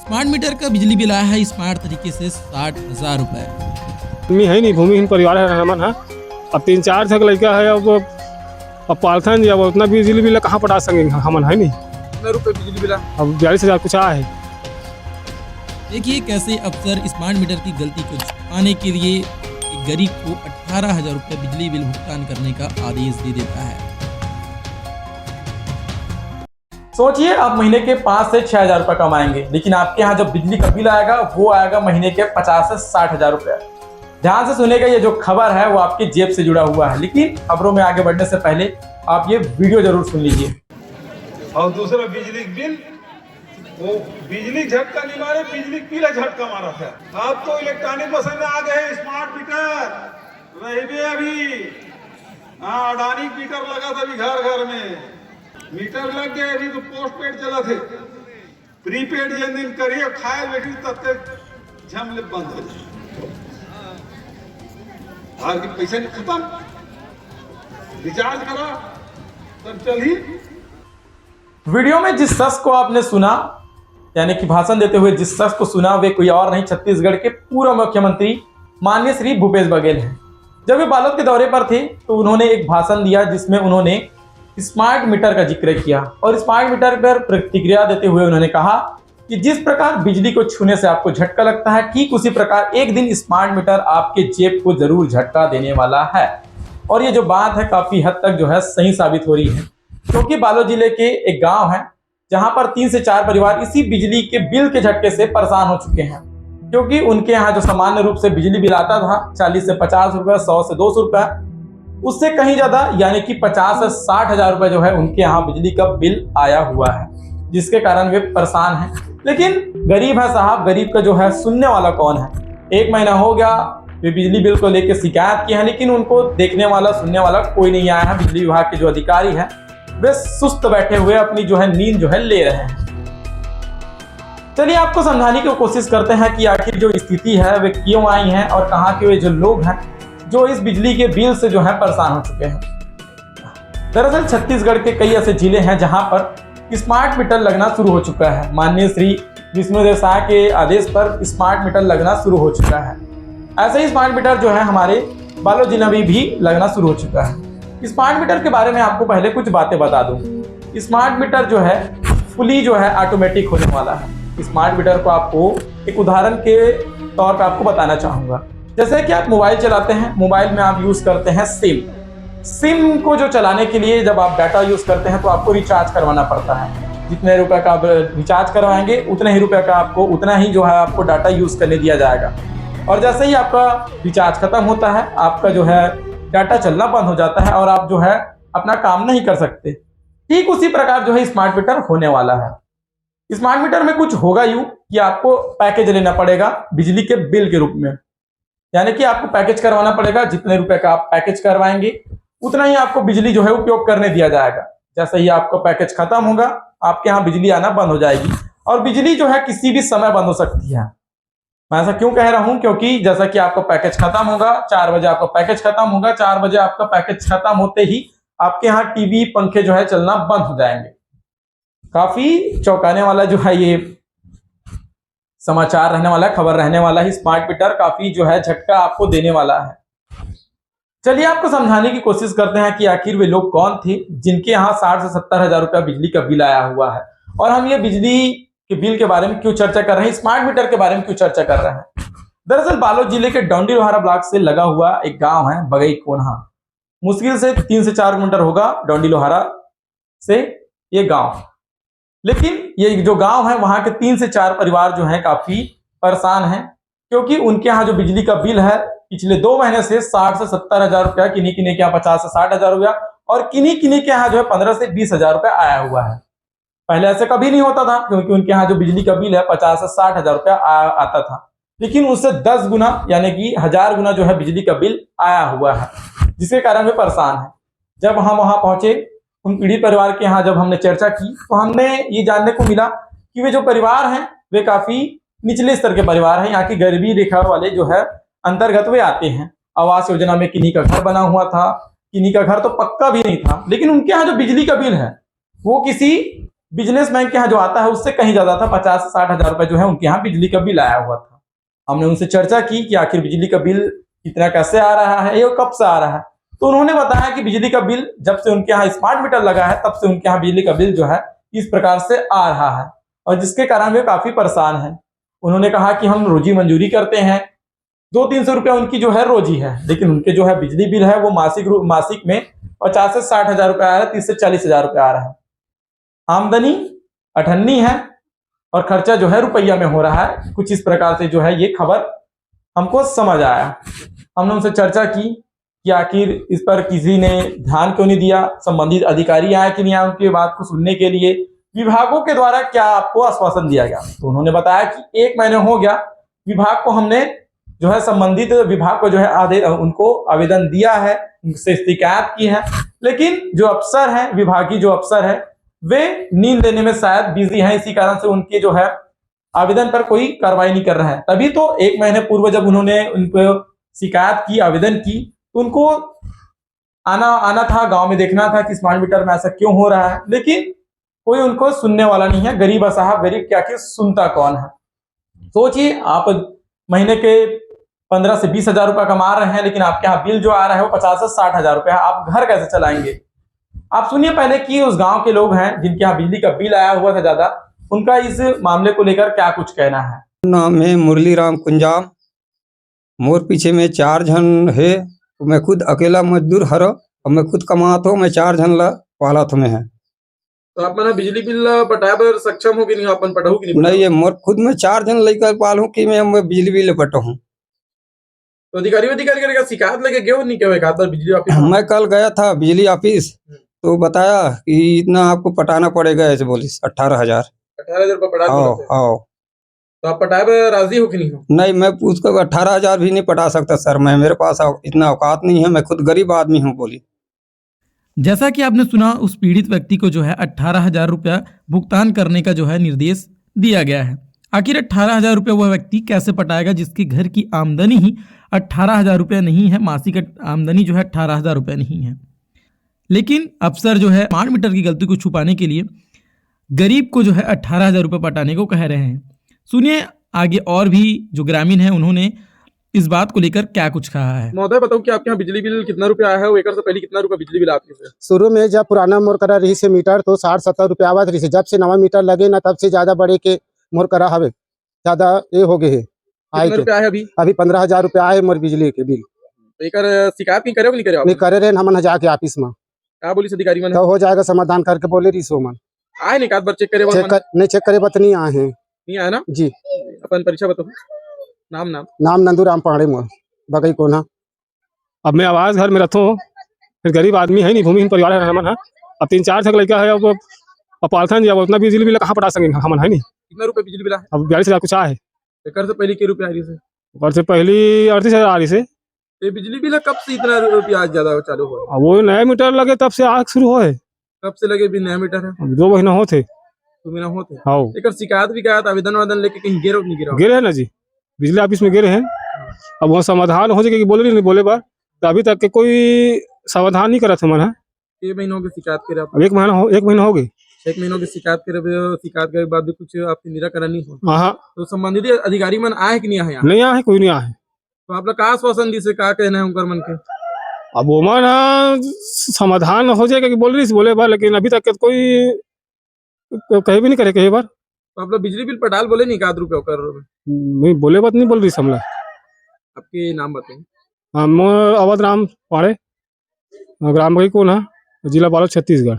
Smart meter का बिजली bill आया है स्मार्ट तरीके से 60,000 रुपए। आदमी है नहीं, भूमिहीन परिवार है हमन है। अब 3-4 ठक लड़का है। अब पालथन जी, अब उतना बिजली बिल कहाँ पटा सकेंगे हमन, है नहीं। कितने रुपए बिजली बिल? अब 42,000 कुछ आया है। देखिए कैसे अफसर स्मार्ट मीटर की गलती को छुपाने के लिए एक गरीब को 18,000 रुपये बिजली बिल भुगतान करने का आदेश दे देता है। सोचिए आप महीने के 5 से 6,000 रुपए कमाएंगे, लेकिन आपके यहाँ जब बिजली का बिल आएगा वो आएगा महीने के 50 से 60,000 रुपए। ध्यान से सुनेगा, ये जो खबर है वो आपकी जेब से जुड़ा हुआ है। लेकिन खबरों में आगे बढ़ने से पहले आप ये वीडियो जरूर सुन लीजिए। और दूसरा बिजली बिल, वो बिजली झटका नहीं मारे, बिजली बिल झटका मारा था। अब तो इलेक्ट्रॉनिक मशीन आ गए, स्मार्ट मीटर रही अभी। हाँ, अडानी मीटर लगा था अभी घर घर में। मीटर लग गए अभी तो पोस्ट पेड चला थे। प्रीपेड जिन दिन करिए खाए बैठी तब तक झमले बंद हो जाए। आज के पैसे नहीं खत्म, रिचार्ज करा तब चली। वीडियो में जिस शख्स को आपने सुना, यानी कि भाषण देते हुए जिस शख्स को सुना, वे कोई और नहीं छत्तीसगढ़ के पूर्व मुख्यमंत्री माननीय श्री भूपेश बघेल हैं। जब वे बालोद के दौरे पर थे तो उन्होंने एक भाषण दिया जिसमें उन्होंने स्मार्ट मीटर का जिक्र किया और स्मार्ट मीटर पर प्रतिक्रिया देते हुए उन्होंने कहा कि जिस प्रकार बिजली को छूने से आपको झटका लगता है, ठीक उसी प्रकार एक दिन स्मार्ट मीटर आपके जेब को जरूर झटका देने वाला है। और ये जो बात है काफी हद तक जो है सही साबित हो रही है, क्योंकि बालोद जिले के एक गांव है जहां पर 3 से 4 परिवार इसी बिजली के बिल के झटके से परेशान हो चुके हैं। क्योंकि उनके यहाँ जो सामान्य रूप से बिजली बिल आता था 40 से 50 रुपए, 100 से 200 रुपए, उससे कहीं ज्यादा यानी कि 50 से 60,000 रुपए जो है उनके यहाँ बिजली का बिल आया हुआ है, जिसके कारण वे परेशान हैं। लेकिन गरीब है साहब, गरीब का जो है सुनने वाला कौन है। 1 महीना हो गया वे बिजली बिल को लेकर शिकायत की है, लेकिन उनको देखने वाला सुनने वाला कोई नहीं आया है। बिजली विभाग के जो अधिकारी हैं वे सुस्त बैठे हुए अपनी जो है नींद जो है ले रहे हैं। चलिए आपको समझाने की कोशिश करते हैं कि आखिर जो स्थिति है वे क्यों आई है और कहाँ के वे जो लोग हैं जो इस बिजली के बिल से जो है परेशान हो चुके हैं। दरअसल छत्तीसगढ़ के कई ऐसे जिले हैं जहां पर स्मार्ट मीटर लगना शुरू हो चुका है। माननीय श्री विष्णुदेव साय के आदेश पर स्मार्ट मीटर लगना शुरू हो चुका है। ऐसे ही स्मार्ट मीटर जो है हमारे बालोद जिले में भी लगना शुरू हो चुका है। स्मार्ट मीटर के बारे में आपको पहले कुछ बातें बता दूं। स्मार्ट मीटर जो है फुली जो है ऑटोमेटिक होने वाला है। स्मार्ट मीटर को आपको एक उदाहरण के तौर पर आपको बताना चाहूंगा। जैसे कि आप मोबाइल चलाते हैं, मोबाइल में आप यूज करते हैं सिम को जो चलाने के लिए जब आप डाटा यूज करते हैं तो आपको रिचार्ज करवाना पड़ता है। जितने रुपए का आप रिचार्ज करवाएंगे उतने ही रुपए का आपको उतना ही जो है आपको डाटा यूज करने दिया जाएगा। और जैसे ही आपका रिचार्ज खत्म होता है, आपका जो है डाटा चलना बंद हो जाता है और आप जो है अपना काम नहीं कर सकते। ठीक उसी प्रकार जो है स्मार्ट मीटर होने वाला है। स्मार्ट मीटर में कुछ होगा यूं कि आपको पैकेज लेना पड़ेगा बिजली के बिल के रूप में, यानी कि आपको पैकेज करवाना पड़ेगा। जितने रुपए का आप पैकेज करवाएंगे उतना ही आपको बिजली जो है उपयोग करने दिया जाएगा। जैसे ही आपका पैकेज खत्म होगा आपके यहाँ बिजली आना बंद हो जाएगी और बिजली जो है किसी भी समय बंद हो सकती है। मैं ऐसा क्यों कह रहा हूं, क्योंकि जैसा कि आपका पैकेज खत्म होगा 4 बजे, आपका पैकेज खत्म होगा 4 बजे, आपका पैकेज खत्म होते ही आपके यहाँ टीवी पंखे जो है चलना बंद हो जाएंगे। काफी चौंकाने वाला जो है ये समाचार रहने वाला है, खबर रहने वाला है। स्मार्ट मीटर काफी जो है झटका आपको देने वाला है। चलिए आपको समझाने की कोशिश करते हैं कि आखिर वे लोग कौन थे जिनके यहाँ 60 से 70,000 रुपया बिजली का बिल आया हुआ है और हम ये बिजली के बिल के बारे में क्यों चर्चा कर रहे हैं, स्मार्ट मीटर के बारे में क्यों चर्चा कर रहे हैं। दरअसल बालोद जिले के डौंडी लोहारा ब्लॉक से लगा हुआ एक गांव है बगई कोन्हा। मुश्किल से 3 से 4 किलोमीटर होगा डौंडी लोहारा से ये गांव। लेकिन ये जो गांव है वहां के 3 से 4 परिवार जो हैं काफी परेशान हैं, क्योंकि उनके यहाँ जो बिजली का बिल है पिछले 2 महीने से 60 से 70,000 रुपया, किन्हीं के यहाँ 50 से 60,000 रुपया और किन्हीं के यहाँ जो है 15 से 20,000 रुपया आया हुआ है। पहले ऐसे कभी नहीं होता था, क्योंकि उनके यहाँ जो बिजली का बिल है 50 से 60,000 रुपया आता था, लेकिन उससे 10 गुना यानी कि 1000 गुना जो है बिजली का बिल आया हुआ है, जिसके कारण वे परेशान है। जब हम वहां पहुंचे उन पीड़ित परिवार के यहाँ, जब हमने चर्चा की तो हमने ये जानने को मिला कि वे जो परिवार हैं वे काफी निचले स्तर के परिवार हैं। यहाँ की गरीबी रेखा वाले जो है अंतर्गत वे आते हैं। आवास योजना में किन्हीं का घर बना हुआ था, किन्हीं का घर तो पक्का भी नहीं था, लेकिन उनके यहाँ जो बिजली का बिल है वो किसी बिजनेसमैन के यहाँ जो आता है उससे कहीं ज्यादा था। 50 से 60 हजार रुपए जो है उनके यहाँ बिजली का बिल आया हुआ था। हमने उनसे चर्चा की कि आखिर बिजली का बिल इतना कैसे आ रहा है, ये कब से आ रहा है। तो उन्होंने बताया कि बिजली का बिल जब से उनके यहाँ स्मार्ट मीटर लगा है तब से उनके यहाँ बिजली का बिल जो है इस प्रकार से आ रहा है, और जिसके कारण वे काफी परेशान हैं। उन्होंने कहा कि हम रोजी मंजूरी करते हैं, 200-300 रुपया उनकी जो है रोजी है, लेकिन उनके जो है बिजली बिल है वो मासिक में 50 से 60 हजार रुपया आ रहा है, 30 से 40 हजार रुपया आ रहा है। आमदनी 98 है और खर्चा जो है रुपया में हो रहा है। कुछ इस प्रकार से जो है ये खबर हमको समझ आया। हमने उनसे चर्चा की कि आखिर इस पर किसी ने ध्यान क्यों नहीं दिया, संबंधित अधिकारी आए कि नहीं आए उनकी बात को सुनने के लिए, विभागों के द्वारा क्या आपको आश्वासन दिया गया। तो उन्होंने बताया कि 1 महीने हो गया विभाग को, हमने जो है संबंधित विभाग को जो है उनको आवेदन दिया है, उनसे शिकायत की है, लेकिन जो अफसर है, विभागीय जो अफसर है वे नींद लेने में शायद बिजी हैं, इसी कारण से उनके जो है आवेदन पर कोई कार्रवाई नहीं कर रहा है। तभी तो 1 महीने पूर्व जब उन्होंने उनको शिकायत की, आवेदन की, तो उनको आना था, गांव में देखना था कि स्मार्ट मीटर में ऐसा क्यों हो रहा है, लेकिन कोई उनको सुनने वाला नहीं है। गरीब साहब, गरीब क्या कि सुनता कौन है। सोचिए, आप महीने के 15 से 20 हजार रुपया कमा रहे हैं, लेकिन आपके यहाँ बिल जो आ रहा है वो 50 से 60 हजार रुपया। आप घर कैसे चलाएंगे? आप सुनिए पहले कि उस गांव के लोग हैं जिनके यहाँ बिजली का बिल आया हुआ था ज्यादा, उनका इस मामले को लेकर क्या कुछ कहना है। नाम है मुरली राम कुंजाम। मोर पीछे में 4 जन है, तो मैं खुद अकेला मजदूर हरो और मैं खुद कमाता हूँ। मैं 4 जन ला पालत में है। तो आप मैंने बिजली बिल पटाए पर सक्षम हो कि नहीं, अपन पटाऊ कि नहीं, ये मोर खुद में 4 जन लेकर पालू कि मैं बिजली बिल पटाऊँ। तो अधिकारी का शिकायत लेके गए नहीं क्या एक बार बिजली ऑफिस? मैं कल गया था बिजली ऑफिस, तो बताया कि इतना आपको पटाना पड़ेगा, ऐसे बोली 18,000। 18,000 रुपये पटा आओ आओ। तो आप पटाए पर राजी हो कि नहीं हो? नहीं, मैं उसको 18,000 भी नहीं पटा सकता सर, मैं मेरे पास इतना औकात नहीं है, मैं खुद गरीब आदमी हूँ। बोली जैसा कि आपने सुना, उस पीड़ित व्यक्ति को जो है 18,000 रुपया भुगतान करने का जो है निर्देश दिया गया है। आखिर 18,000 रुपये वह व्यक्ति कैसे पटाएगा जिसके घर की आमदनी ही 18,000 रुपये नहीं है, मासिक आमदनी जो है 18,000 रुपये नहीं है। लेकिन अफसर जो है स्मार्ट मीटर की गलती को छुपाने के लिए गरीब को जो है 18,000 रुपये पटाने को कह रहे हैं। सुनिए आगे और भी जो ग्रामीण हैं उन्होंने इस बात को लेकर क्या कुछ कहा है। महोदय, बताओ कि आपके यहाँ बिजली बिल कितना रुपया आया है, वो एक से पहले कितना रुपया बिजली बिल आती है? शुरू में जब पुराना मोर करा रही से मीटर तो 60-70 रुपया आवत रही से, जब से नवा मीटर लगे ना तब से ज्यादा बड़े के मोर करा हवे, ज्यादा ये हो गए है। कितना रुपया है अभी 15,000 रुपया आए मोर बिजली के बिल। तो एक शिकायत नहीं करे, नहीं करे? नहीं करे रहे हमन जाके ऑफिस में, क्या बोली अधिकारी मन? तो हो जाएगा समाधान करके बोले रही सो मन। आए नहीं, बार चेक करे? नहीं चेक करे बत नहीं आए हैं। नहीं आया ना जी। अपन परिचय बताओ। नाम नंदूराम पाड़े मोर बगई कोना। अब मैं आवाज घर में रहता हूँ, फिर गरीब आदमी है नहीं, भूमिहीन परिवार है हमन। अब 3-4 तक लड़का है, अब पालथन जी, अब उतना बिजली बिल कहाँ पटा सकेंगे हमन, है नहीं। कितना रुपए बिजली बिल है? अब 42,000 कुछ आए। एक से पहले के रुपया आ रही से? और से पहली 38,000 आ रही से। ये बिजली बिल कब से इतना रुपया ज्यादा चालू हुआ? अब वो नया मीटर लगे तब से आग शुरू हो है। कब से लगे भी नया मीटर है? 2 महीना होते। 2 महीना होते। हाँ, एक शिकायत भी गया था, आवेदन लेके कहीं गिरो नहीं गिरा? गिरे है ना जी, बिजली ऑफिस में गिरे हैं। अब वहाँ समाधान हो जाएगा कि बोले नहीं बोले बार, तो अभी तक के कोई समाधान नहीं करा था मन है। 1 महीनों की शिकायत करे? अब 1 महीना हो गई। 1 महीनों की शिकायत करे, शिकायत के बाद भी कुछ आपकी निराकरण नहीं हो? हाँ, तो संबंधित अधिकारी मन आए कि नहीं आए? नहीं आए, कोई नहीं आए। तो आप लोग का आश्वासन दी से क्या कहना है उनकर मन के? अब वो मन समाधान हो जाएगा कि बोले बार, लेकिन अभी तक के कोई कहीं भी नहीं करे कहीं बार। तो आप लोग बिजली बिल पटाल बोले नहीं, 1 रुपया कर? नहीं बोले बात नहीं बोल रही हमला। आपके नाम बताइए। हम अवध राम पाड़े, ग्राम बगी कोना, जिला बालोद, छत्तीसगढ़।